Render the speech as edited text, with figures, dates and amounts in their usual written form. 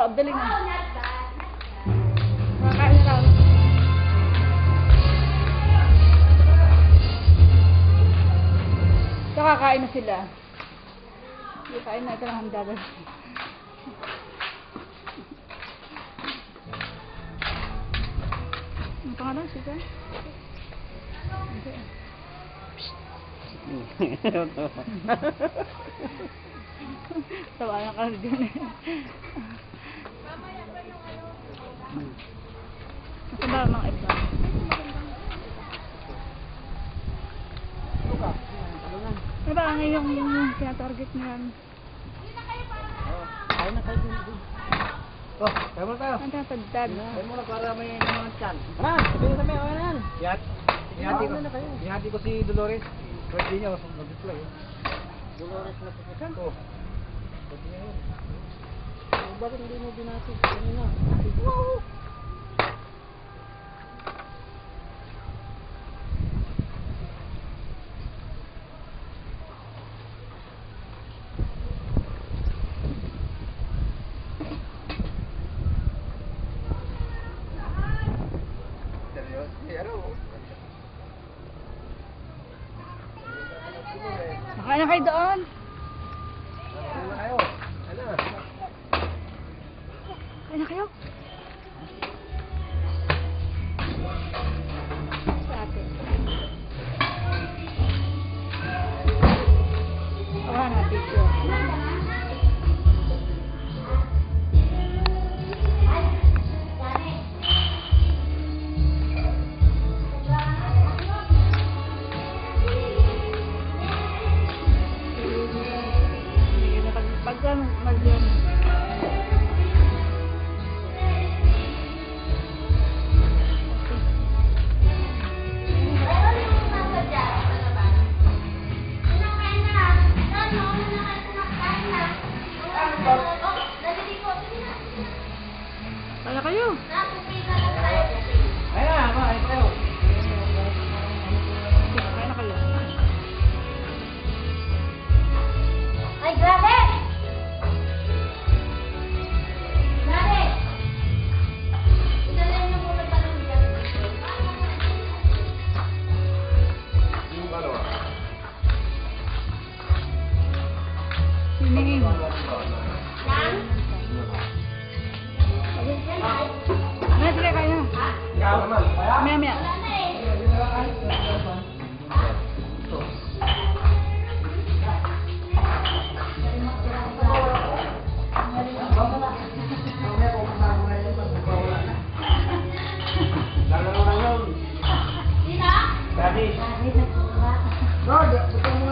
loob. Dali na. Makakain na lang. So, kakain na sila. Hindi kain na. Ito lang ang dagat. Ang pangalan siya? Tawa na ka din eh. Ito ba mga iba? Ano ba ang iyong tinatarget niyan? Kain na kayo din. Oh, kayo muna tayo. Ang tatagdad. Kayo muna para may naman chan. Tara, sabihin na kami, okay na yan. Ihati ko si Dolores. Pwede niya, mag-deploy. Dolores na pupusan? Oo. Pwede niya yun. Bakit hindi mo binati? Ano na? Wow! Nakain na kayo doon. Kain na kayo. Sa atin. Awa na, picture. Pagka mag-yun. Kaya kayo. Kaya na kayo. Kaya na kayo. Ay, grabe! Grabe! Idalhin niyo muna pa ng bigas. Yung ano? Siningin. Yan? Maya, sige kayo. Maya, maya. Wala na eh. Lalaro na yun. Sino? Daddy. Ay, nagsuka. Lord, buto mo